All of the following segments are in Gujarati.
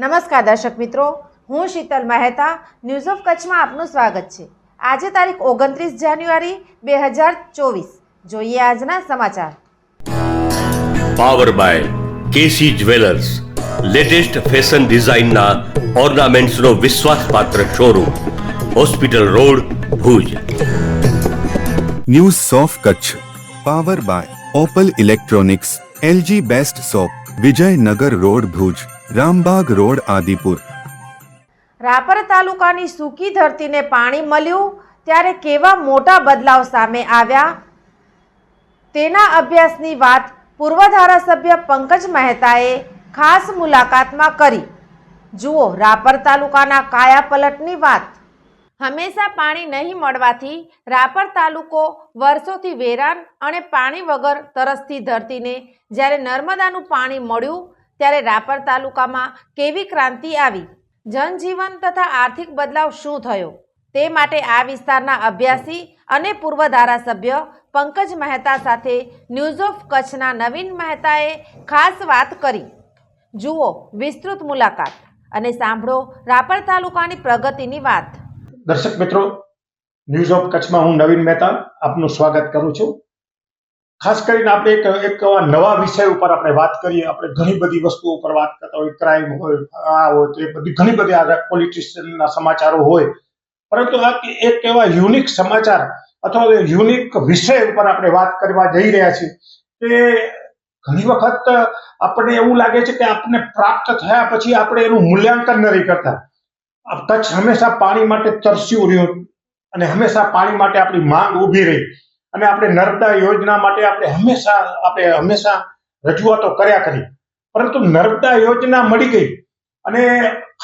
નમસ્કાર દર્શક મિત્રો, હું શીતલ મહેતા ન્યૂઝ ઓફ કચ્છમાં આપનું સ્વાગત છે। આજે તારીખ 29 જાન્યુઆરી 2024। જોઈએ આજના સમાચાર। Power by KC jewellers, latest fashion ડિઝાઇનના ઓર્નામેન્ટ્સનો વિશ્વાસપાત્ર showroom, hospital road, Bhuj. News of Kutch power by Opal electronics, LG best shop, Vijaynagar road, Bhuj, Rambag road, Adipur. Rapar તાલુકાની સૂકી ધરતીને પાણી મળ્યું ત્યારે કેવા મોટા બદલાવ સામે આવ્યા તેના અભ્યાસની વાત પૂર્વ ધારાસભ્ય પંકજ મહેતાએ ખાસ મુલાકાતમાં કરી। જુઓ રાપર તાલુકાના કાયાપલટની વાત। હંમેશા પાણી નહીં મળવાથી રાપર તાલુકો વર્ષોથી વેરાન અને પાણી વગર તરસતી ધરતીને જ્યારે નર્મદાનું પાણી મળ્યું ત્યારે રાપર તાલુકામાં કેવી ક્રાંતિ આવી, જનજીવન તથા આર્થિક બદલાવ શું થયો તે માટે આ વિસ્તારના અભ્યાસી અને પૂર્વ ધારાસભ્ય પંકજ મહેતા સાથે ન્યૂઝ ઓફ કચ્છના નવીન મહેતાએ ખાસ વાત કરી। જુઓ વિસ્તૃત મુલાકાત અને સાંભળો રાપર તાલુકાની પ્રગતિની વાત। દર્શક મિત્રો, ન્યૂઝ ઓફ કચ્છમાં હું નવીન મહેતા આપનું સ્વાગત કરું છું। ખાસ કરીને આપણે એક નવા વિષય ઉપર આપણે વાત કરીએ। આપણે ઘણી બધી વસ્તુઓ ઉપર વાત કરતા હોય, ક્રાઇમ હોય, આ હોય તો એ બધી ઘણી બધી આ પોલિટિશિયનના સમાચારો હોય, પરંતુ આ એક એવા યુનિક સમાચાર અથવા યુનિક વિષય ઉપર આપણે વાત કરવા જઈ રહ્યા છીએ કે ઘણી વખત આપણને એવું લાગે છે કે આપણને પ્રાપ્ત થયા પછી આપણે એનું મૂલ્યાંકન નથી કરતા। કચ્છ હંમેશા પાણી માટે તરસ્યું રહ્યું અને હંમેશા પાણી માટે આપણી માંગ ઊભી રહી અને આપણે નર્મદા યોજના માટે આપણે હંમેશા રજૂઆતો કર્યા કરી, પરંતુ નર્મદા યોજના મળી ગઈ અને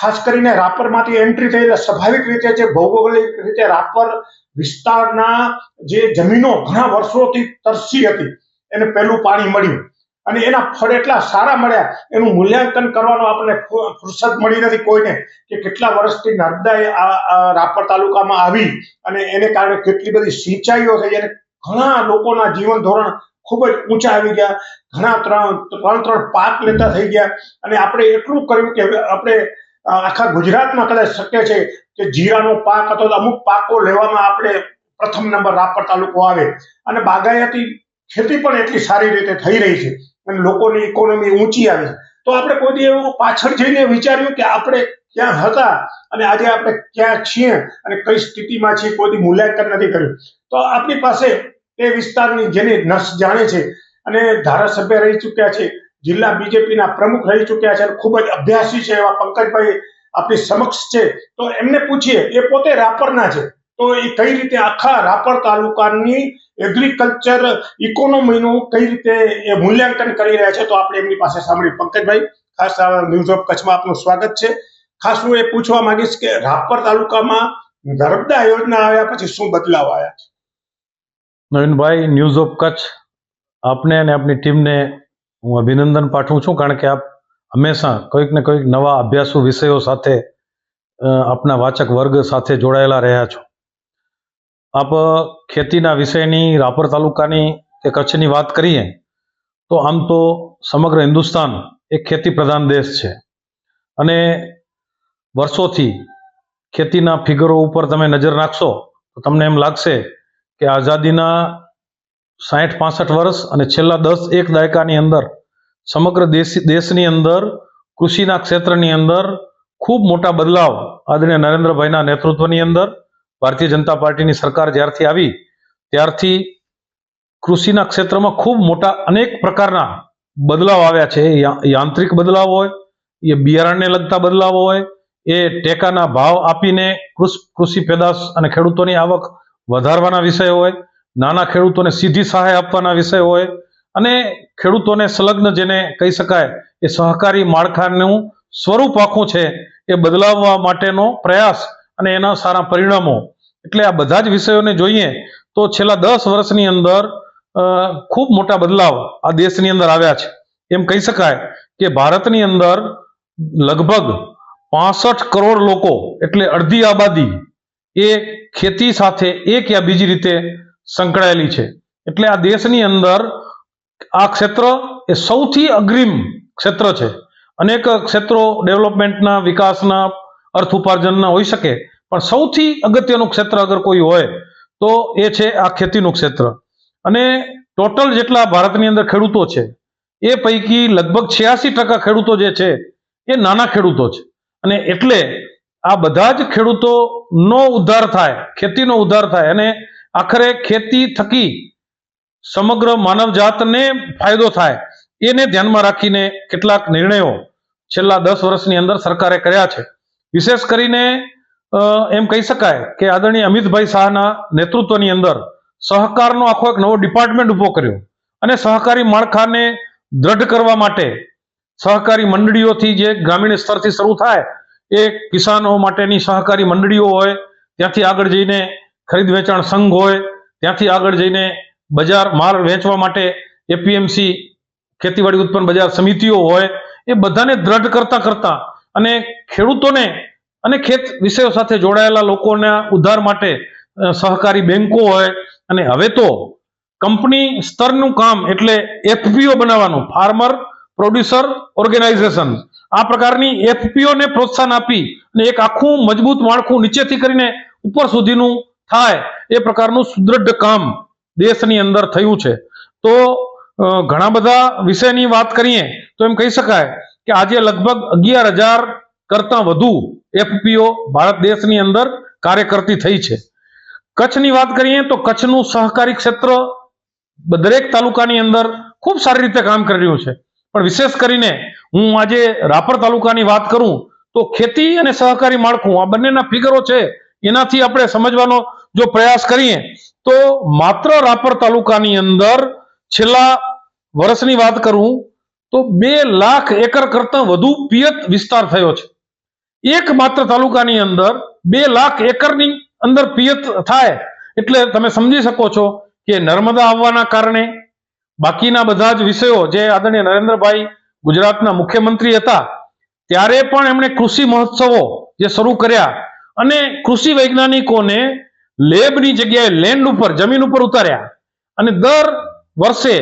ખાસ કરીને રાપરમાંથી એન્ટ્રી થઈ એટલે સ્વાભાવિક રીતે જે ભૌગોલિક રીતે રાપર વિસ્તારના જે જમીનો ઘણા વર્ષોથી તરસી હતી એને પહેલું પાણી મળ્યું અને એના ફળ એટલા સારા મળ્યા, એનું મૂલ્યાંકન કરવાનો આપણને ફુરસદ મળી નથી કોઈને કે કેટલા વર્ષથી નર્મદા રાપર તાલુકામાં આવી અને એને કારણે કેટલી બધી સિંચાઈઓ થઈ અને ઘણા લોકોના જીવન ધોરણ ખૂબ જ ઊંચા આવી ગયા, ઘણા ત્રણ પાક લેતા થઈ ગયા અને આપણે એટલું કર્યું કે આપણે આખા ગુજરાતમાં કદાચ શક્ય છે કે જીરાનો પાક અથવા અમુક પાકો લેવામાં આપણે પ્રથમ નંબર રાપર તાલુકો આવે અને બાગાયતી ખેતી પણ એટલી સારી રીતે થઈ રહી છે અને લોકોની ઇકોનોમી ઊંચી આવી। તો આપણે કોઈ એવું પાછળ જઈને વિચાર્યું કે આપણે ક્યાં હતા અને આજે આપણે ક્યાં છીએ અને કઈ સ્થિતિમાં છીએ, કોઈ મૂલ્યાંકન નથી કર્યું। તો આપણી પાસે એ વિસ્તારની જેની નસ જાણે છે અને ધારાસભ્ય રહી ચૂક્યા છે, જિલ્લા બીજેપીના પ્રમુખ રહી ચૂક્યા છે, ખૂબ જ અભ્યાસી છે એવા પંકજભાઈ આપણી સમક્ષ છે। તો એમને પૂછીએ, એ પોતે રાપરના છે, તો એ કઈ રીતે આખા રાપર તાલુકાની એગ્રીકલ્ચર ઇકોનોમીનું કઈ રીતે એ મૂલ્યાંકન કરી રહ્યા છે, તો આપણે એમની પાસે સાંભળી। પંકજભાઈ, ખાસ ન્યૂઝ ઓફ કચ્છમાં આપનું સ્વાગત છે। ખાસ હું એ પૂછવા માંગીશ કે રાપર તાલુકામાં નર્મદા યોજના આવ્યા પછી શું બદલાવ આવ્યા છે? નવીનભાઈ, ન્યૂઝ ઓફ કચ્છ આપને અને આપની ટીમને હું અભિનંદન પાઠવું છું, કારણ કે આપ હંમેશા કોઈક ને કોઈક નવા અભ્યાસુ વિષયો સાથે આપના વાચક વર્ગ સાથે જોડાયેલા રહ્યા છો। આપ ખેતીના વિષયની રાપર તાલુકાની કે કચ્છની વાત કરીએ તો આમ તો સમગ્ર હિન્દુસ્તાન એક ખેતી પ્રધાન દેશ છે અને વર્ષોથી ખેતીના ફિગરો ઉપર તમે નજર નાખશો તો તમને એમ લાગશે કે આઝાદીના 60-65 વર્ષ અને છેલ્લા 10-1 દાયકાની અંદર સમગ્ર દેશની અંદર કૃષિના ક્ષેત્રની અંદર ખૂબ મોટા બદલાવ આદરણીય નરેન્દ્રભાઈના નેતૃત્વની અંદર ભારતીય જનતા પાર્ટીની સરકાર જ્યારથી આવી ત્યારથી કૃષિના ક્ષેત્રમાં ખૂબ મોટા અનેક પ્રકારના બદલાવ આવ્યા છે। એ યાંત્રિક બદલાવ હોય, એ બિયારણને લગતા બદલાવ હોય, એ ટેકાના ભાવ આપીને કૃષિ પેદાશ અને ખેડૂતોની આવક વધારવાના વિષય હોય, નાના ખેડૂતોને સીધી સહાય આપવાના વિષય હોય અને ખેડૂતોને સંલગ્ન જેને કહી શકાય એ સહકારી માળખાનું સ્વરૂપ આખું છે એ બદલાવવા માટેનો પ્રયાસ અને એના સારા પરિણામો, એટલે આ બધા જ વિષયોને જોઈએ તો છેલ્લા 10 વર્ષની અંદર ખૂબ મોટા બદલાવ આ દેશની અંદર આવ્યા છે। એમ કહી શકાય કે ભારતની અંદર લગભગ 65 કરોડ લોકો એટલે અડધી આબાદી એ ખેતી સાથે એક યા બીજી રીતે સંકળાયેલી છે। એટલે આ દેશની અંદર આ ક્ષેત્ર એ સૌથી અગ્રીમ ક્ષેત્ર છે અનેક ક્ષેત્રો ડેવલપમેન્ટના, વિકાસના, અર્થ ઉપાર્જનના હોઈ શકે, પણ સૌથી અગત્યનું ક્ષેત્ર અગર કોઈ હોય તો એ છે આ ખેતીનું ક્ષેત્ર. અને ટોટલ જેટલા ભારતની અંદર ખેડૂતો છે એ પૈકી લગભગ 86% ખેડૂતો જે છે એ નાના ખેડૂતો છે. અને એટલે આ બધા જ ખેડૂતોનો ઉદ્ધાર થાય, ખેતીનો ઉદ્ધાર થાય અને આખરે ખેતી થકી સમગ્ર માનવજાતને ફાયદો થાય એને ધ્યાનમાં રાખીને કેટલાક નિર્ણયો છેલ્લા 10 વર્ષની અંદર સરકારે કર્યા છે. વિશેષ કરીને એમ કહી શકાય કે આદરણીય અમિતભાઈ શાહના નેતૃત્વની અંદર સહકારનો આખો એક નવો ડિપાર્ટમેન્ટ ઉભો કર્યો અને સહકારી માળખાને દ્રઢ કરવા માટે સહકારી મંડળીઓથી, જે ગ્રામીણ સ્તરથી શરૂ થાય, એ કિસાનો માટેની સહકારી મંડળીઓ હોય, ત્યાંથી આગળ જઈને ખરીદ વેચાણ સંઘ હોય, ત્યાંથી આગળ જઈને બજાર માલ વેચવા માટે એપીએમસી ખેતીવાડી ઉત્પન્ન બજાર સમિતિઓ હોય, એ બધાને દ્રઢ કરતા કરતા અને ખેડૂતોને અને ખેત વિષયો સાથે જોડાયેલા લોકોના ઉદ્ધાર માટે સહકારી બેંકો હોય, અને હવે તો કંપની સ્તરનું કામ એટલે એફપીઓ બનાવવાનું, ફાર્મર પ્રોડ્યુસર ઓર્ગેનાઇઝેશન, આ પ્રકારની એફપીઓને પ્રોત્સાહન આપી અને એક આખું મજબૂત માળખું નીચેથી કરીને ઉપર સુધીનું થાય એ પ્રકારનું સુદ્રઢ કામ દેશની અંદર થયું છે. તો ઘણા બધા વિષયની વાત કરીએ તો એમ કહી શકાય કે આજે લગભગ 11,000 કરતા વધુ એફપીઓ ભારત દેશની અંદર કાર્ય કરતી થઈ છે. કચ્છની વાત કરીએ તો કચ્છનું સહકારી ક્ષેત્ર દરેક તાલુકાની અંદર ખૂબ સારી રીતે કામ કરી રહ્યું છે. પણ વિશેષ કરીને હું આજે રાપર તાલુકાની વાત કરું તો ખેતી અને સહકારી માળખું, આ બંનેના ફિગરો છે, એનાથી આપણે સમજવાનો જો પ્રયાસ કરીએ તો માત્ર રાપર તાલુકાની અંદર છેલ્લા વર્ષની વાત કરું તો 2 લાખ એકર કરતા વધુ પિયત વિસ્તાર થયો છે. એક માત્ર તાલુકાની અંદર 2 લાખ એકરની અંદર પિયત થાય એટલે તમે સમજી શકો છો કે નર્મદા આવવાના કારણે બાકીના બધા જ વિષયો, જે આદરણીય નરેન્દ્રભાઈ ગુજરાતના મુખ્યમંત્રી હતા ત્યારે પણ એમણે કૃષિ મહોત્સવો જે શરૂ કર્યા અને કૃષિ વૈજ્ઞાનિકોને લેબની જગ્યાએ લેન્ડ ઉપર, જમીન ઉપર ઉતાર્યા અને દર વર્ષે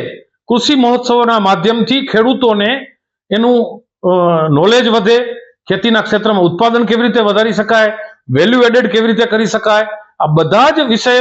કૃષિ મહોત્સવોના માધ્યમથી ખેડૂતોને એનું નોલેજ વધે, ખેતીના ક્ષેત્રમાં ઉત્પાદન કેવી રીતે વધારી શકાય, વેલ્યુ એડેડ કેવી રીતે કરી શકાય, આ બધા જ વિષય,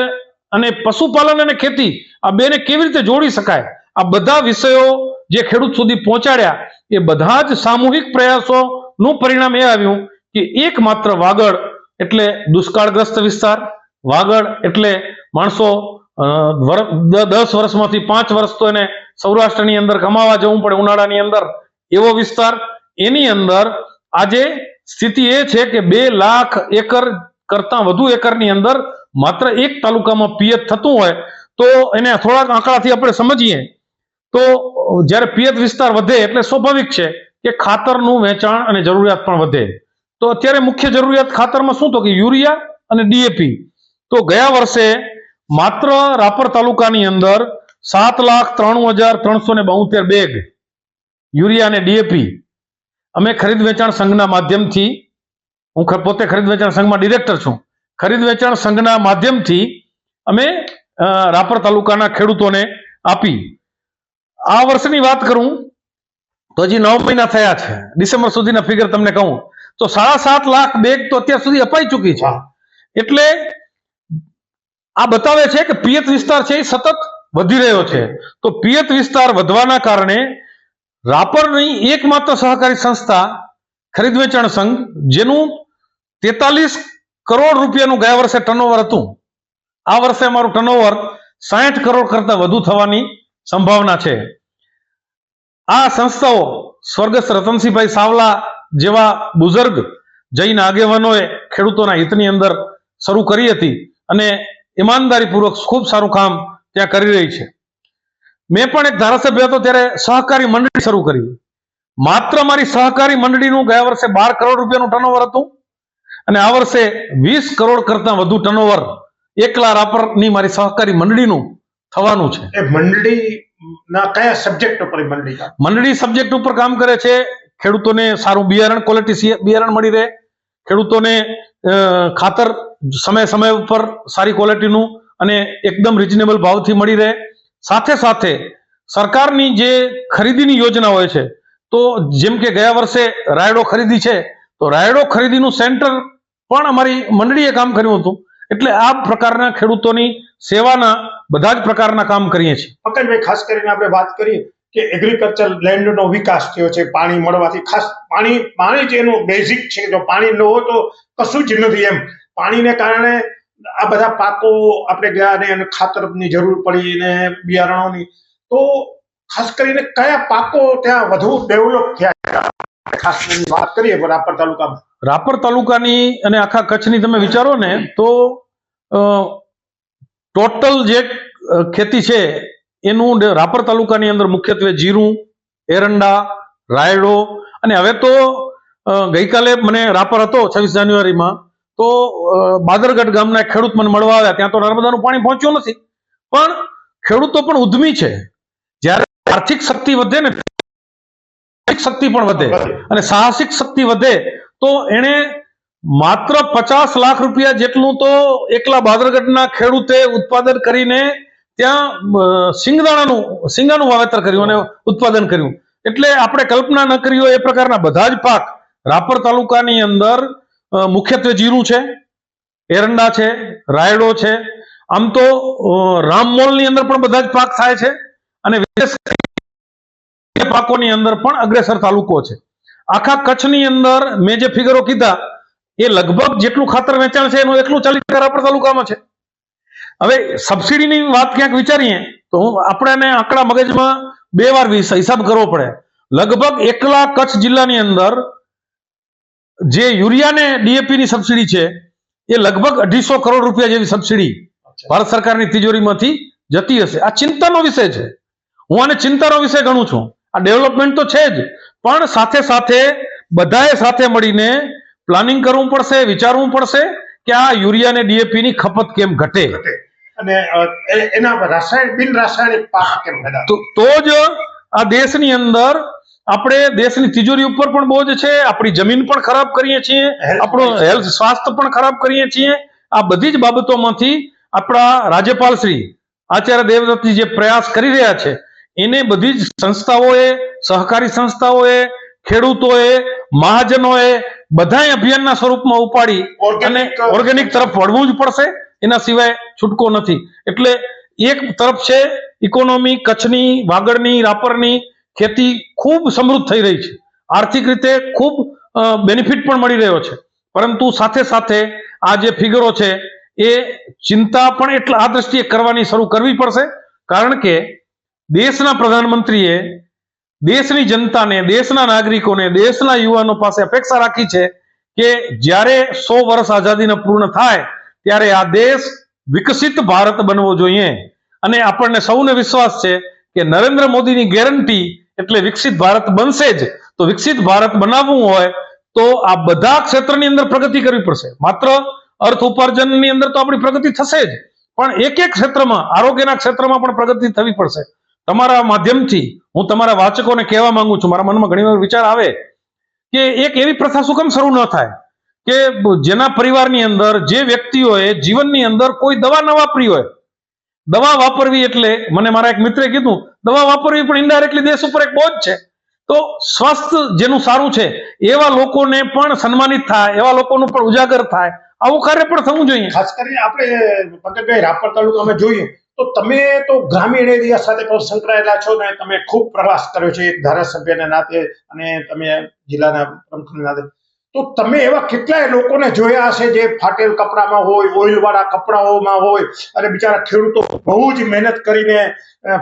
અને પશુપાલન અને ખેતી આ બેને કેવી રીતે જોડી શકાય, આ બધા વિષયો જે ખેડૂત સુધી પહોંચાડ્યા, એ બધા જ સામૂહિક પ્રયાસોનું પરિણામ એ આવ્યું કે એકમાત્ર વાગડ એટલે દુષ્કાળગ્રસ્ત વિસ્તાર, વાગડ એટલે માણસો 10 વર્ષમાંથી 5 વર્ષ તો એને સૌરાષ્ટ્રની અંદર કમાવા જવું પડે ઉનાળાની અંદર, એવો વિસ્તાર, એની અંદર આજે સ્થિતિ એ છે કે 2 લાખ એકર કરતા વધુ એકરની અંદર માત્ર એક તાલુકામાં પિયત થતું હોય તો એને થોડાક આંકડાથી આપણે સમજીએ તો જ્યારે પિયત વિસ્તાર વધે એટલે સ્વાભાવિક છે કે ખાતરનું વેચાણ અને જરૂરિયાત પણ વધે. તો અત્યારે મુખ્ય જરૂરિયાત ખાતરમાં શું, તો કે યુરિયા અને ડીએપી. તો ગયા વર્ષે માત્ર રાપર તાલુકાની અંદર 7,93,372 બેગ યુરિયા અને ડીએપી અમે ખરીદ વેચાણ સંઘના માધ્યમથી, હું પોતે ખરીદ વેચાણ સંઘમાં ડિરેક્ટર છું, ખરીદ વેચાણ સંઘના માધ્યમથી અમે રાપર તાલુકાના ખેડૂતોને આપી. આ વર્ષની વાત કરું તો હજી 9 મહિના થયા છે, ડિસેમ્બર સુધીના ફિગર તમને કહું તો 7.5 લાખ બેગ તો અત્યાર સુધી અપાઈ ચૂકી છે. એટલે આ બતાવે છે કે પિયત વિસ્તાર છે એ સતત વધી રહ્યો છે. તો પિયત વિસ્તાર વધવાના કારણે રાપરની એકમાત્ર સહકારી સંસ્થા ખરીદ વેચાણ સંઘ, જેનું 43 કરોડ રૂપિયાનું ગયા વર્ષે ટર્નઓવર હતું, આ વર્ષે અમારું ટર્નઓવર 60 કરોડ કરતા વધુ થવાની સંભાવના છે. આ સંસ્થાઓ સ્વર્ગસ્થ રતનસિંહભાઈ સાવલા જેવા બુઝુર્ગ જૈન આગેવાનોએ ખેડૂતોના હિતની અંદર શરૂ કરી હતી અને ઈમાનદારીપૂર્વક ખૂબ સારું કામ ત્યાં કરી રહી છે. મેં પણ એક ધારાસભ્ય હતો ત્યારે સહકારી મંડળી શરૂ કરી. માત્ર મારી સહકારી મંડળીનું ગયા વર્ષે 12 કરોડ રૂપિયાનું ટર્નઓવર હતું અને આ વર્ષે 20 કરોડ કરતા વધુ ટર્નઓવર એકલા રાપરની મારી સહકારી મંડળીનું થવાનું છે. એ મંડળીના કયા સબ્જેક્ટ ઉપર મંડળી સબ્જેક્ટ ઉપર કામ કરે છે. ખેડૂતોને સારું બિયારણ, ક્વોલિટી બિયારણ મળી રહે, ખેડૂતોને ખાતર સમય ઉપર સારી ક્વોલિટીનું અને એકદમ રિઝનેબલ ભાવથી મળી રહે. સાથે સાથે સરકારની જે ખરીદીની યોજના હોય છે તો જેમ કે ગયા વર્ષે રાયડો ખરીદી છે, તો રાયડો ખરીદીનું સેન્ટર પણ અમારી મંડળીએ કામ કર્યું હતું. એટલે આ પ્રકારના ખેડૂતોની સેવાના બધા જ પ્રકારના કામ કરીએ છીએ. પંકજભાઈ, ખાસ કરીને આપણે વાત કરીએ કે એગ્રીકલ્ચર લેન્ડનો વિકાસ થયો છે પાણી મળવાથી. ખાસ પાણી જ એનું બેઝિક છે. જો પાણી ન હોય તો કશું જ નથી એમ. પાણીને કારણે આ બધા પાકો આપણે ગયા ને અને ખાતરની જરૂર પડી ને બિયારણોની. તો ખાસ કરીને કયા પાકો ત્યાં વધુ ડેવલપ થયા, ખાસ કરીને વાત કરીએ રાપર તાલુકામાં? રાપર તાલુકાની અને આખા કચ્છની તમે વિચારો ને તો ટોટલ જે ખેતી છે એનું રાપર તાલુકાની અંદર મુખ્યત્વે જીરું, એરંડા, રાયડો, અને હવે તો ગઈકાલે મને રાપર હતો 26 જાન્યુઆરીમાં, તો બાદરગઢ ગામના એક ખેડૂત મને મળવા આવ્યા. ત્યાં તો નર્મદાનું પાણી પહોંચ્યું નથી, પણ ખેડૂતો પણ ઉદ્યમી છે. જ્યારે આર્થિક શક્તિ વધે ને, શક્તિ પણ વધે અને સાહસિક શક્તિ વધે, તો એને માત્ર 50 લાખ રૂપિયા જેટલું તો એકલા બાદરગઢના ખેડૂતે ઉત્પાદન કરીને ત્યાં શીંગાનું વાવેતર કર્યું અને ઉત્પાદન કર્યું. એટલે આપણે કલ્પના ન કરી હોય એ પ્રકારના બધા જ પાક રાપર તાલુકાની અંદર મુખ્યત્વે જીરું છે, એરંડા છે, રાયડો છે. આમ તો રામમોલની અંદર પણ બધા જ પાક થાય છે અને વિશેષ પાકોની અંદર પણ અગ્રેસર તાલુકો છે. આખા કચ્છની અંદર મેં જે ફિગરો કીધા એ લગભગ જેટલું ખાતર વેચાણ છે એનું 40% રાપર તાલુકામાં છે. હવે સબસિડીની વાત ક્યાંક વિચારીએ તો આપણે આંકડા મગજમાં બે વાર હિસાબ કરવો પડે. લગભગ એકલા કચ્છ જિલ્લાની અંદર જે યુરિયા ને ડીએપી ની સબસિડી છે એ લગભગ 250 કરોડ રૂપિયા જેવી સબસિડી ભારત સરકારની તિજોરીમાંથી જતી હશે. આ ચિંતાનો વિષય છે. હું આને ચિંતાનો વિષય ગણું છું. આ ડેવલપમેન્ટ તો છે જ, પણ સાથે સાથે બધાએ સાથે મળીને પ્લાનિંગ કરવું પડશે, વિચારવું પડશે કે આ યુરિયા અને ડીએપી ની ખપત કેમ ઘટે અને એના બિન રાસાયણિક પાક કેમ પેદા. તો જ આ દેશની અંદર આપણે દેશની તિજોરી ઉપર પણ બોજ છે, આપણી જમીન પણ ખરાબ કરીએ છીએ, આપણું હેલ્થ સ્વાસ્થ્ય પણ ખરાબ કરીએ છીએ. આ બધી જ બાબતોમાંથી આપણા રાજ્યપાલ શ્રી આચાર્ય દેવવ્રતજી જે પ્રયાસ કરી રહ્યા છે એને બધી જ સંસ્થાઓએ, સહકારી સંસ્થાઓએ, ખેડૂતોએ, મહાજનોએ બધાએ અભિયાનના સ્વરૂપમાં ઉપાડી અને ઓર્ગેનિક તરફ વળવું જ પડશે. એના સિવાય છૂટકો નથી. એટલે એક તરફ છે ઇકોનોમી, કચ્છની, વાગડની, રાપરની ખેતી ખૂબ સમૃદ્ધ થઈ રહી છે, આર્થિક રીતે ખૂબ બેનિફિટ પણ મળી રહ્યો છે. પરંતુ સાથે સાથે આ જે ફિગરો છે એ ચિંતા પણ એટલા આ દ્રષ્ટિએ કરવાની શરૂ કરવી પડશે. કારણ કે દેશના પ્રધાનમંત્રીએ દેશની જનતાને, દેશના નાગરિકોને, દેશના યુવાનો પાસે અપેક્ષા રાખી છે કે જ્યારે 100 વર્ષ આઝાદીના પૂર્ણ થાય ત્યારે આ દેશ વિકસિત ભારત બનવો જોઈએ. અને આપણને સૌને વિશ્વાસ છે કે નરેન્દ્ર મોદીની ગેરંટી એટલે વિકસિત ભારત બનશે જ. તો વિકસિત ભારત બનાવવું હોય તો આ બધા ક્ષેત્રની અંદર પ્રગતિ કરવી પડશે. માત્ર અર્થ ઉપાર્જનની અંદર તો આપણી પ્રગતિ થશે જ, પણ એક એક ક્ષેત્રમાં, આરોગ્યના ક્ષેત્રમાં પણ પ્રગતિ થવી પડશે. તમારા માધ્યમથી હું તમારા વાચકોને કહેવા માંગુ છું, મારા મનમાં ઘણી વાર વિચાર આવે કે એક એવી પ્રથા શું કેમ શરૂ ન થાય કે જેના પરિવારની અંદર જે વ્યક્તિઓએ જીવનની અંદર કોઈ દવા ન વાપરી હોય. દવા વાપરવી એટલે, મને મારા એક મિત્રે કીધું, દવા વાપરવી પણ ઇન્ડાયરેક્ટલી દેશ ઉપર એક બોજ છે. તો સ્વાસ્થ્ય જેનું સારું છે એવા લોકોને પણ સન્માનિત થાય, એવા લોકોનું પણ ઉજાગર થાય, આવું કાર્ય પણ થવું જોઈએ. ખાસ કરીને આપણે પંકજભાઈ રાપર તાલુકામાં જોઈએ તો તમે તો ગ્રામીણ એરિયા સાથે પણ સંકળાયેલા છો ને તમે ખૂબ પ્રવાસ કર્યો છે એક ધારાસભ્યના નાતે અને તમે જિલ્લાના પ્રમુખના નાતે. તો તમે એવા કેટલાય લોકોને જોયા હશે જે ફાટેલ કપડામાં હોય, ઓઇલ વાળા કપડાઓમાં હોય અને બિચારા ખેડૂતો બહુ જ મહેનત કરીને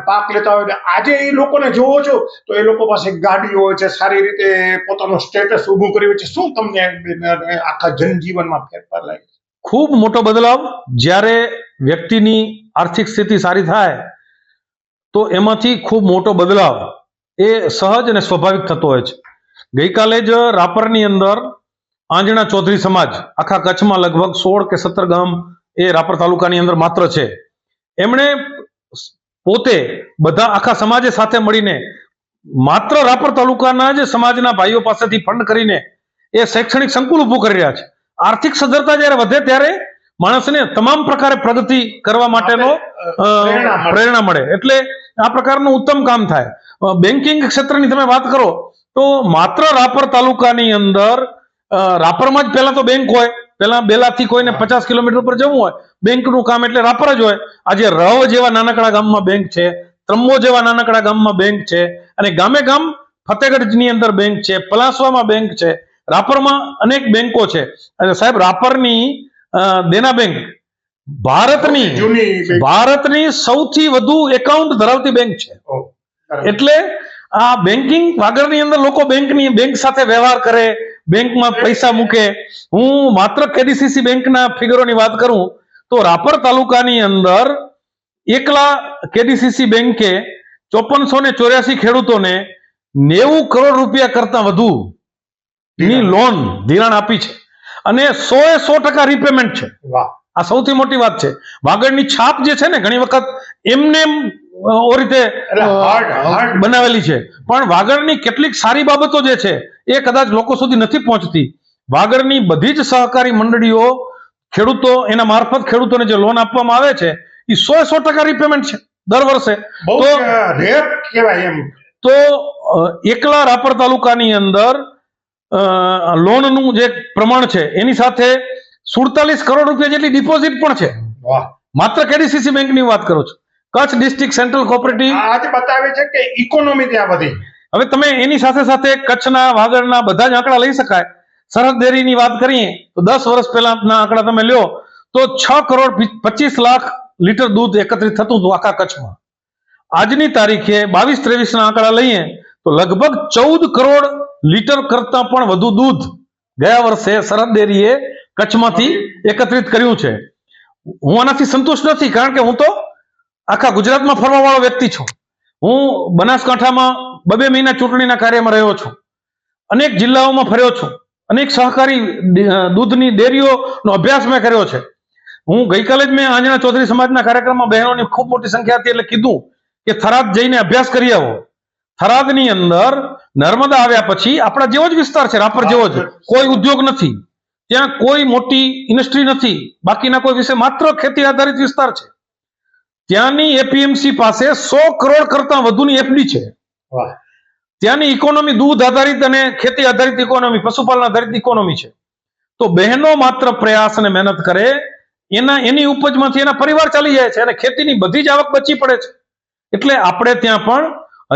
પાક લેતા હોય. આજે એ લોકોને જોવો છો તો એ લોકો પાસે ગાડી હોય છે, સારી રીતે પોતાનું સ્ટેટસ ઊભું કર્યું છે. શું તમને આખા જનજીવનમાં ફેરફાર લાગે? ખૂબ મોટો બદલાવ. જ્યારે વ્યક્તિની આર્થિક સ્થિતિ સારી થાય તો એમાંથી ખૂબ મોટો બદલાવ એ સહજ અને સ્વાભાવિક થતો હોય છે. ગઈકાલે જ રાપરની અંદર આંજણા ચૌધરી સમાજ, આખા કચ્છમાં લગભગ 16 કે 17 ગામ એ રાપર તાલુકાની અંદર માત્ર છે, એમણે પોતે બધા આખા સમાજે સાથે મળીને માત્ર રાપર તાલુકાના જ સમાજના ભાઈઓ પાસેથી ફંડ કરીને એ શૈક્ષણિક સંકુલ ઉભું કરી રહ્યા છે. આર્થિક સદ્ધરતા જ્યારે વધે ત્યારે માણસને તમામ પ્રકારે પ્રગતિ કરવા માટેનો પ્રેરણા મળે. એટલે આ પ્રકારનું ઉત્તમ કામ થાય. બેન્કિંગ ક્ષેત્રની તમે વાત કરો તો માત્ર રાપર તાલુકાની અંદર રાપરમાં જ પહેલા તો બેંક હોય. પહેલા બેલાથી કોઈને 50 કિલોમીટર પર જવું હોય, બેંકનું કામ એટલે રાપર જ હોય. આજે રવ જેવા નાનકડા ગામમાં બેંક છે, ત્રંબો જેવા નાનકડા ગામમાં બેંક છે, અને ગામે ગામ ફતેગઢની અંદર બેંક છે, પલાસવામાં બેંક છે, રાપરમાં અનેક બેંકો છે. અને સાહેબ રાપરની દેના બેંક ભારતની સૌથી વધુ એકાઉન્ટ ધરાવતી બેંક છે. એટલે આ બેન્કિંગ વાગડની અંદર લોકો બેંક સાથે વ્યવહાર કરે, બેંકમાં પૈસા મૂકે. હું માત્ર કેડીસીસી બેંકના ફિગરોની વાત કરું તો રાપર તાલુકાની અંદર એકલા કેડીસીસી બેંકે 5484 ખેડૂતોને 90 કરોડ રૂપિયા કરતા વધુ ની લોન ધિરાણ આપી છે, અને 100% રીપેમેન્ટ છે. આ સૌથી મોટી વાત છે. વાગડની છાપ જે છે ને, ઘણી વખત એમને રીતે બનાવેલી છે, પણ વાગડની કેટલીક સારી બાબતો જે છે એ કદાચ લોકો સુધી નથી પહોંચતી. વાગડની બધી જ સહકારી મંડળીઓ ખેડૂતો એના મારફત ખેડૂતોને જે લોન આપવામાં આવે છે એ 100% રીપેમેન્ટ છે દર વર્ષે. તો એકલા રાપર તાલુકાની અંદર લોનનું જે પ્રમાણ છે એની સાથે 47 કરોડ રૂપિયા જેટલી ડિપોઝિટ પણ છે. માત્ર કેડીસીસી બેંકની વાત કરું છું. કચ્છ ડિસ્ટ્રિક્ટ સેન્ટ્રલ કોઓપરેટિવ આજે બતાવે છે કે ઇકોનોમી ત્યાં વધી. હવે તમે એની સાથે સાથે કચ્છના વાગડના બધા જ આંકડા લઈ શકાય. સરહદ ડેરીની વાત કરીએ તો 10 વર્ષ પહેલાના આંકડા તમે લ્યો તો 6 કરોડ 25 લાખ લીટર દૂધ એકત્રિત થતું હતું આખા કચ્છમાં. આજની તારીખે 22-23 ના આંકડા લઈએ તો લગભગ 14 કરોડ લીટર કરતા પણ વધુ દૂધ ગયા વર્ષે સરહદ ડેરીએ કચ્છમાંથી એકત્રિત કર્યું છે. હું આનાથી સંતુષ્ટ નથી, કારણ કે હું તો આખા ગુજરાતમાં ફરવા વાળો વ્યક્તિ છું. હું બનાસકાંઠામાં 2 મહિના ચૂંટણીના કાર્યમાં રહ્યો છું, અનેક જિલ્લાઓમાં ફર્યો છું, અનેક સહકારી દૂધની ડેરીઓનો અભ્યાસ મેં કર્યો છે. હું ગઈકાલે જ મેં આંજણા ચૌધરી સમાજના કાર્યક્રમમાં બહેનોની ખૂબ મોટી સંખ્યા હતી એટલે કીધું કે થરાદ જઈને અભ્યાસ કરી આવો. થરાદની અંદર નર્મદા આવ્યા પછી આપણા જેવો જ વિસ્તાર છે, રાપર જેવો જ, કોઈ ઉદ્યોગ નથી, ત્યાં કોઈ મોટી ઇન્ડસ્ટ્રી નથી, બાકીના કોઈ વિશે માત્ર ખેતી આધારિત વિસ્તાર છે. ત્યાંની એપીએમસી પાસે 100 કરોડ કરતા વધુની એફડી છે. ત્યાંની ઇકોનોમી દૂધ આધારિત અને ખેતી આધારિત ઇકોનોમી, પશુપાલન આધારિત ઇકોનોમી છે. તો બહેનો માત્ર પ્રયાસ અને મહેનત કરે, એની ઉપજમાંથી એના પરિવાર ચાલી જાય છે અને ખેતીની બધી જ આવક બચી પડે છે. એટલે આપણે ત્યાં પણ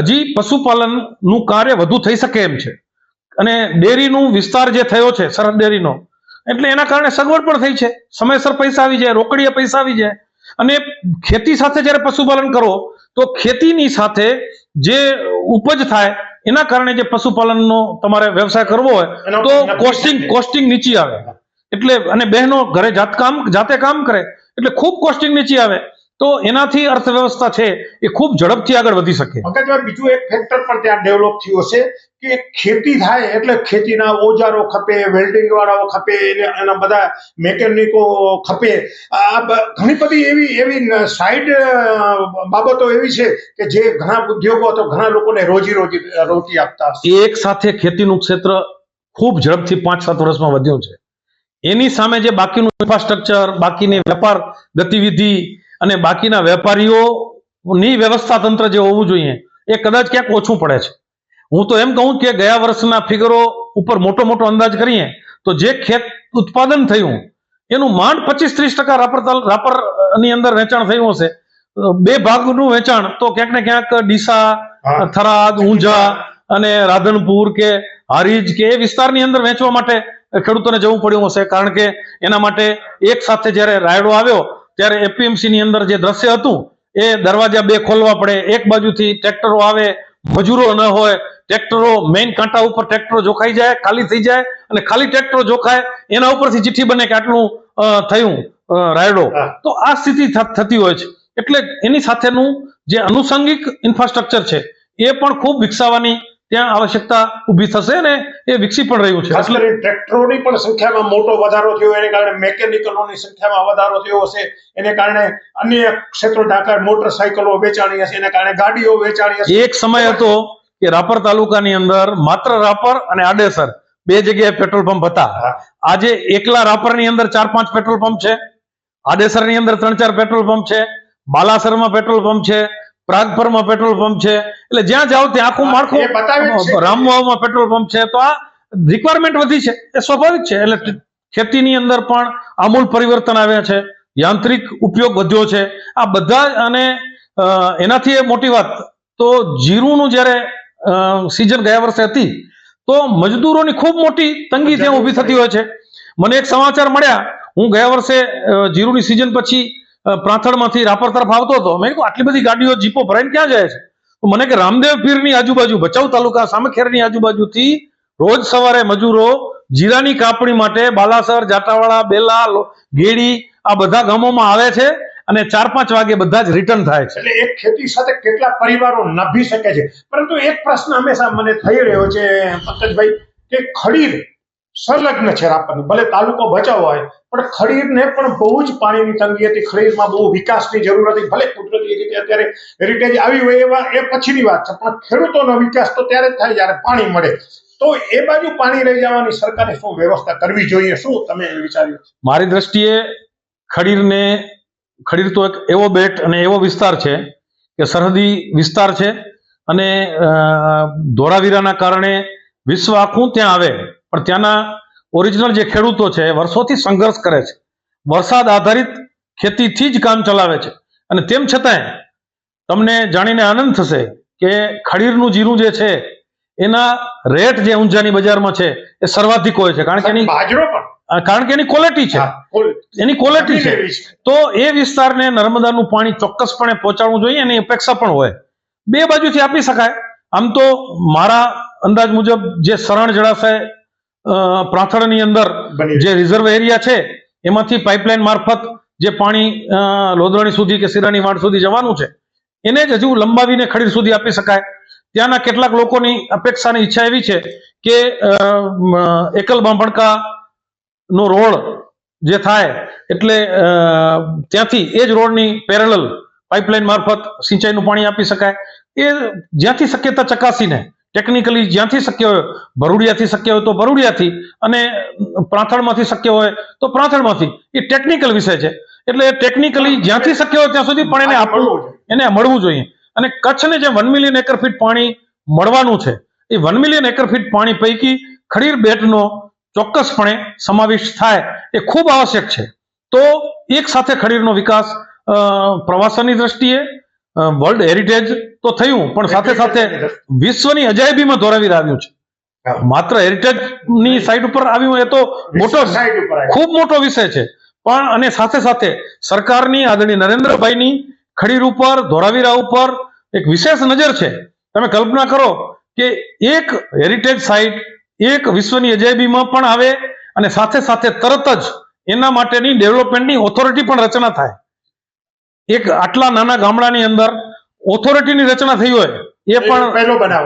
હજી પશુપાલનનું કાર્ય વધુ થઈ શકે એમ છે. અને ડેરીનું વિસ્તાર જે થયો છે સરહદ ડેરીનો, એટલે એના કારણે સગવડ પણ થઈ છે. સમયસર પૈસા આવી જાય, રોકડીએ પૈસા આવી જાય. અને ખેતી સાથે જ્યારે પશુપાલન કરો તો ખેતીની સાથે જે ઉપજ થાય એના કારણે જે પશુપાલનનો તમારે વ્યવસાય કરવો હોય તો કોસ્ટિંગ નીચી આવે. એટલે અને બહેનો ઘરે જાતે કામ કરે એટલે ખૂબ કોસ્ટિંગ નીચી આવે. તો એનાથી અર્થવ્યવસ્થા છે એ ખૂબ ઝડપથી આગળ વધી શકે. બીજું એક ફેક્ટર પણ ત્યાં ડેવલપ થયું છે કે ખેતી થાય એટલે ખેતીના ઓજારો ખપે, વેલ્ડિંગ વાળાઓ ખપે, એના બધા મેકેનિકો ખપે. આ ઘણી બધી એવી સાઈડ બાબતો એવી છે કે જે ઘણા ઉદ્યોગો તો ઘણા લોકોને રોજી આપતા. એક સાથે ખેતીનું ક્ષેત્ર ખૂબ ઝડપથી 5-7 વર્ષમાં વધ્યું છે. એની સામે જે બાકીનું ઇન્ફ્રાસ્ટ્રક્ચર, બાકીની વેપાર ગતિવિધિ અને બાકીના વેપારીઓની વ્યવસ્થા તંત્ર જે હોવું જોઈએ એ કદાચ ક્યાંક ઓછું પડે છે. હું તો એમ કહું કે ગયા વર્ષના ફિગરો ઉપર મોટો અંદાજ કરીએ તો જે ખેત ઉત્પાદન થયું એનું માંડ 25-30% રાપરની અંદર વેચાણ થયું હશે. 2 ભાગનું વેચાણ તો ક્યાંક ને ક્યાંક ડીસા, થરાદ, ઊંઝા અને રાધનપુર કે હારીજ કે એ વિસ્તારની અંદર વેચવા માટે ખેડૂતોને જવું પડ્યું હશે. કારણ કે એના માટે એક સાથે જ્યારે રાયડો આવ્યો ત્યારે એપીએમસી ની અંદર જે દ્રશ્ય હતું એ દરવાજા 2 ખોલવા પડે, એક બાજુથી ટ્રેક્ટરો આવે, મજૂરો ન હોય, ટ્રેક્ટરો મેઇન કાંટા ઉપર ટ્રેક્ટરો જોખાઈ જાય, ખાલી થઈ જાય, અને ખાલી ટ્રેક્ટરો જોખાય એના ઉપરથી ચિઠ્ઠી બને કે આટલું થયું રાયડો. તો આ સ્થિતિ થતી હોય છે. એટલે એની સાથેનું જે અનુષંગિક ઇન્ફ્રાસ્ટ્રક્ચર છે એ પણ ખૂબ વિકસાવવાની ત્યાં આવશ્યકતા ઊભી થશે અને એ વિકસી પણ રહ્યું છે. એટલે ટ્રેક્ટરોની પણ સંખ્યામાં મોટો વધારો થયો, એને કારણે મેકેનિકલોની સંખ્યામાં વધારો થયો હશે, એને કારણે અન્ય ક્ષેત્રો મોટરસાયકલો વેચાણી હશે, એને કારણે ગાડીઓ વેચાણી હશે. એક સમય હતો કે રાપર તાલુકાની અંદર માત્ર રાપર અને આડેસર 2 જગ્યાએ પેટ્રોલ પંપ હતા. આજે એકલા રાપરની અંદર 4-5 પેટ્રોલ પંપ છે, આડેસરની અંદર 3-4 પેટ્રોલ પંપ છે, બાલાસરમાં પેટ્રોલ પંપ છે, પ્રાગપરમાં પેટ્રોલ પંપ છે, એટલે જ્યાં જાઓ ત્યાં આખું એ બતાવે જ છે. માળખું, રામવાવમાં પેટ્રોલ પંપ છે, તો આ રિક્વાયરમેન્ટ વધી છે, એ સ્વાભાવિક છે. એટલે ખેતીની અંદર પણ આમૂલ પરિવર્તન આવ્યા છે, યાંત્રિક ઉપયોગ વધ્યો છે, આ બધા જ. અને એનાથી એ મોટી વાત તો જીરુંનું જ્યારે સિઝન ગયા વર્ષે હતી તો મજદૂરોની ખૂબ મોટી તંગી ત્યાં ઊભી થતી હોય છે. મને એક સમાચાર મળ્યા, હું ગયા વર્ષે જીરુની સિઝન પછી પ્રાંથળમાંથી રાપર તરફ આવતો હતો. મેં કીધું આટલી બધી ગાડીઓ જીપો ભરાઈને ક્યાં જાય છે? તો મને કે રામદેવ પીરની આજુબાજુ, ભચાઉ તાલુકા સામખેરની આજુબાજુથી રોજ સવારે મજૂરો જીરાની કાપણી માટે બાલાસર, જાટાવાળા, બેલા, ગેડી આ બધા ગામોમાં આવે છે અને 4-5 વાગે બધા જ રિટર્ન થાય છે. એટલે એક ખેતી સાથે કેટલા પરિવારો નભી શકે છે. પરંતુ એક પ્રશ્ન હંમેશા મને થઈ રહ્યો છે પંકજભાઈ, કે ખડીર સંલગ્ન છે રાપરની, ભલે તાલુકો ભચાઉ હોય પણ ખડીરને પણ બહુ જ પાણીની તંગી હતી. ખડીરમાં બહુ વિકાસની જરૂર હતી. ભલે કુદરતી રીતે અત્યારે હેરિટેજ આવી હોય એવા એ પછીની વાત છે, પણ ખેડૂતોનો વિકાસ તો ત્યારે જ થાય જ્યારે પાણી મળે. તો એ બાજુ પાણી લઈ જવાની સરકારે શું વ્યવસ્થા કરવી જોઈએ, શું તમે વિચાર્યું? મારી દ્રષ્ટિએ ખડીર તો એક એવો બેટ અને એવો વિસ્તાર છે કે સરહદી વિસ્તાર છે, અને ધોળાવીરાના કારણે વિશ્વ આખું ત્યાં આવે, પણ ત્યાંના ઓરિજિનલ જે ખેડૂતો છે વર્ષોથી સંઘર્ષ કરે છે, વરસાદ આધારિત ખેતીથી જ કામ ચલાવે છે. અને તેમ છતાંય તમને જાણીને આનંદ થશે કે ખડીરનું જીરું જે છે એના રેટ જે ઊંઝાની બજારમાં છે એ સર્વાધિક હોય છે, કારણ કે એની ક્વોલિટી છે, એની ક્વોલિટી છે. તો એ વિસ્તારને નર્મદાનું પાણી ચોક્કસપણે પહોંચાડવું જોઈએ, એની અપેક્ષા પણ હોય. બે બાજુથી આપી શકાય. આમ તો મારા અંદાજ મુજબ જે સરણ જળાશય પ્રાંથળની અંદર જે રિઝર્વ એરિયા છે એમાંથી પાઇપલાઇન મારફત જે પાણી લોધરણી સુધી કે શિરાની વાડ સુધી જવાનું છે એને જ હજુ લંબાવીને ખડીર સુધી આપી શકાય. ત્યાંના કેટલાક લોકોની અપેક્ષાની ઈચ્છા એવી છે કે એકલ બાંભણકા નો રોડ જે થાય એટલે ત્યાંથી એ જ રોડની પેરેલલ પાઇપલાઇન મારફત સિંચાઈનું પાણી આપી શકાય. એ જ્યાંથી શક્યતા ચકાસીને ટેકનિકલી જ્યાંથી શક્ય હોય, ભરૂડિયાથી શક્ય હોય તો ભરૂડિયાથી, અને પ્રાંથળમાંથી શક્ય હોય તો પ્રાંથળમાંથી. એ ટેકનિકલ વિષય છે, એટલે ટેકનિકલી જ્યાંથી શક્ય હોય ત્યાં સુધી પણ એને મળવું જોઈએ. અને કચ્છને જે 1 મિલિયન એકર ફીટ પાણી મળવાનું છે એ 1 મિલિયન એકર ફીટ પાણી પૈકી ખડીર બેટનો ચોક્કસપણે સમાવેશ થાય એ ખૂબ આવશ્યક છે. તો એક સાથે ખડીરનો વિકાસ પ્રવાસનની દ્રષ્ટિએ, વર્લ્ડ હેરિટેજ તો થયું, પણ સાથે સાથે વિશ્વની અજાયબીમાં ધોરાવીર આવ્યું છે. માત્ર હેરિટેજની સાઇટ ઉપર આવ્યું એ તો ખૂબ મોટો વિષય છે, પણ અને સાથે સાથે સરકારની આદરણીય નરેન્દ્રભાઈની ખડીર ઉપર, ધોરાવીરા ઉપર એક વિશેષ નજર છે. તમે કલ્પના કરો કે એક હેરિટેજ સાઇટ એક વિશ્વની અજાયબીમાં પણ આવે અને સાથે સાથે તરત જ એના માટેની ડેવલપમેન્ટની ઓથોરિટી પણ રચના થાય. એક આટલા નાના ગામડાની અંદર ઓથોરિટીની રચના થઈ હોય એ પણ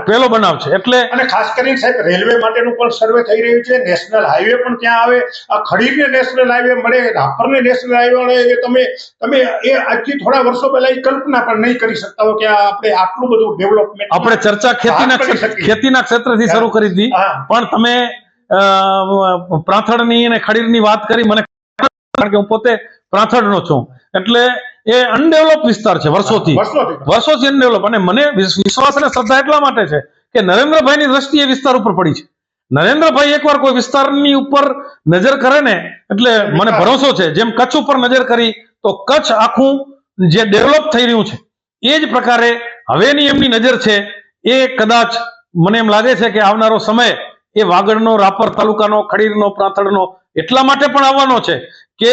પહેલો બનાવ છે. એટલે અને ખાસ કરીને સાહેબ રેલવે માટેનું પણ સર્વે થઈ રહ્યું છે. નેશનલ હાઈવે પણ ત્યાં આવે. આ ખડીરને નેશનલ હાઈવે મળે, રાપરને નેશનલ હાઈવે મળે, એ તમે એ આજથી થોડા વર્ષો પહેલા એ કલ્પના પણ નહીં કરી શકતા હો કે આપણે આટલું બધું ડેવલપમેન્ટ. આપણે ચર્ચા ખેતીના ક્ષેત્રથી શરૂ કરી હતી, પણ તમે પ્રાંથળની અને ખડીરની વાત કરી. મને કારણ કે હું પોતે પ્રાંથળનો છું, એટલે એ અનડેવલપ વિસ્તાર છે વર્ષોથી અનડેવલપ. અને મને વિશ્વાસ અને શ્રદ્ધા એટલા માટે છે કે નરેન્દ્રભાઈની દ્રષ્ટિએ વિસ્તાર ઉપર પડી છે. નરેન્દ્રભાઈ એકવાર કોઈ વિસ્તારની ઉપર નજર કરે ને એટલે મને ભરોસો છે, જેમ કચ્છ ઉપર નજર કરી તો કચ્છ આખું જે ડેવલપ થઈ રહ્યું છે એ જ પ્રકારે હવેની એમની નજર છે. એ કદાચ મને એમ લાગે છે કે આવનારો સમય એ વાગડનો, રાપર તાલુકાનો, ખડીરનો, પ્રાંથળનો એટલા માટે પણ આવવાનો છે કે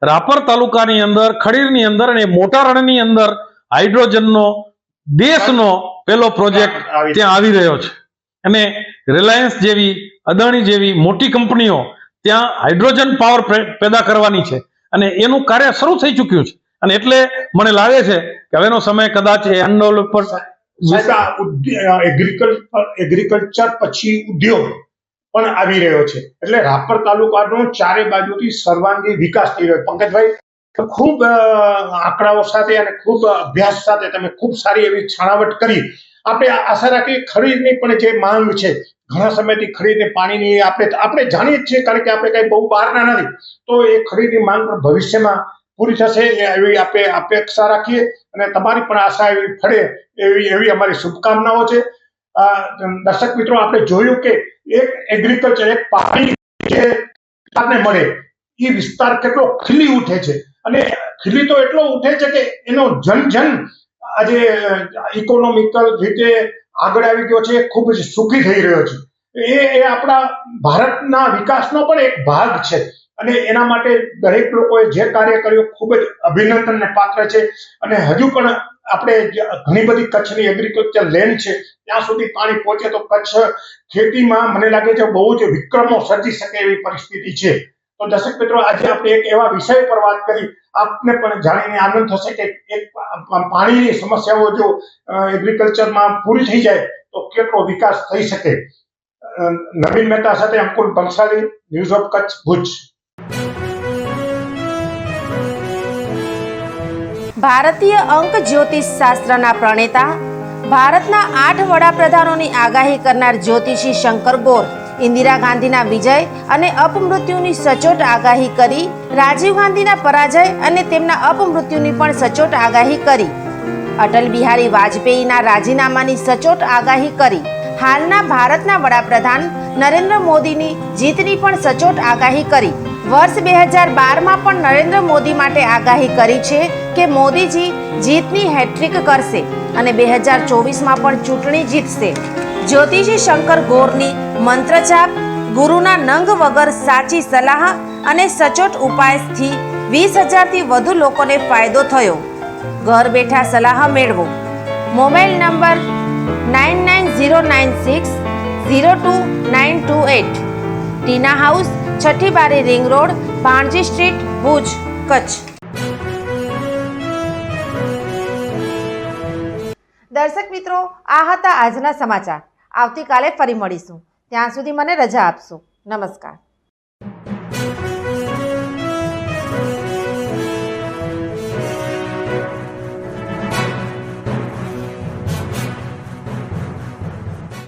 રાપર તાલુકાની અંદર, ખડીરની અંદર અને મોટા રણની અંદર હાઇડ્રોજનનો દેશનો પહેલો પ્રોજેક્ટ ત્યાં આવી રહ્યો છે. અને રિલાયન્સ જેવી, અદાણી જેવી મોટી કંપનીઓ ત્યાં હાઇડ્રોજન પાવર પેદા કરવાની છે અને એનું કાર્ય શરૂ થઈ ચૂક્યું છે. અને એટલે મને લાગે છે કે હવેનો સમય કદાચ એ અનડેવલપ એગ્રીકલ્ચર પછી ઉદ્યોગ પણ આવી રહ્યો છે. એટલે રાપર તાલુકાનો ચારે બાજુથી સર્વાંગી વિકાસ થઈ રહ્યો. પંકજભાઈ, ખૂબ આંકડાઓ સાથે અને ખૂબ અભ્યાસ સાથે તમે ખૂબ સારી એવી છણાવટ કરી. આપણે આશા રાખીએ ખડીરની પણ જે માંગ છે, ઘણા સમયથી ખડીરને પાણીની આપણે જાણીએ જ છીએ, કારણ કે આપણે કઈ બહુ બહારના નથી, તો એ ખડીરની માંગ પણ ભવિષ્યમાં પૂરી થશે એવી આપણે અપેક્ષા રાખીએ અને તમારી પણ આશા એવી ફળે એવી અમારી શુભકામનાઓ છે. દર્શક મિત્રો, આપણે જોયું કે એક એગ્રીકલ્ચર, એક પાણી જે વિસ્તારને મળે એ વિસ્તાર કેટલો ખીલી ઉઠે છે અને ખીલી તો એટલો ઉઠે છે કે એનો જન આજે ઇકોનોમિકલ રીતે આગળ આવી ગયો છે, ખૂબ જ સુખી થઈ રહ્યો છે. એ આપણા ભારતના વિકાસનો પણ એક ભાગ છે અને એના માટે દરેક લોકોએ જે કાર્ય કર્યું ખૂબ જ અભિનંદનને પાત્ર છે. અને હજુ પણ આપણે ઘણી બધી કચ્છની એગ્રીકલ્ચર લેન્ડ છે, ત્યાં સુધી પાણી પહોંચે તો કચ્છ ખેતીમાં મને લાગે છે બહુ જ વિક્રમો સર્જી શકે એવી પરિસ્થિતિ છે. તો દર્શક મિત્રો, આજે આપણે એક એવા વિષય પર વાત કરી, આપને પણ જાણીને આનંદ થશે કે એક પાણીની સમસ્યાઓ જો એગ્રીકલ્ચરમાં પૂરી થઈ જાય તો કેટલો વિકાસ થઈ શકે. નવીન મહેતા સાથે અંકુર બંસાલી, ન્યૂઝ ઓફ કચ્છ, ભુજ. ભારતીય અંક જ્યોતિષ શાસ્ત્રના પ્રણેતા, ભારતના 8 વડાપ્રધાનોની આગાહી કરનાર જ્યોતિષી શંકર ગોર ઇન્દિરા ગાંધીના વિજય અને અપમૃત્યુની સચોટ આગાહી કરી, રાજીવ ગાંધીના પરાજય અને તેમના અપમૃત્યુની પણ સચોટ આગાહી કરી, અટલ બિહારી વાજપેયીના રાજીનામાની સચોટ આગાહી કરી, હાલના ભારતના વડાપ્રધાન નરેન્દ્ર મોદીની જીતની પણ સચોટ આગાહી કરી. વર્ષ 2012માં પણ નરેન્દ્ર મોદી માટે આગાહી કરી છે કે મોદીજી જીતની હેટ્રિક કરશે અને 2024માં પણ ચૂંટણી જીતશે. જ્યોતિષી શંકર ગોરની મંત્રજાપ, ગુરુના નંગ વગર સાચી સલાહ અને સચોટ ઉપાયથી 20,000થી વધુ લોકોને ફાયદો થયો. ઘર બેઠા સલાહ મેળવો. Mobile number 9909602928. ટીના હાઉસ, 6ઠી બારી ring road, Bhanji street, Bhuj, Kutch. દર્શક મિત્રો, આ હતા આજના સમાચાર. આવતીકાલે ફરી મળીશું. ત્યાં સુધી મને રજા આપશો. નમસ્કાર.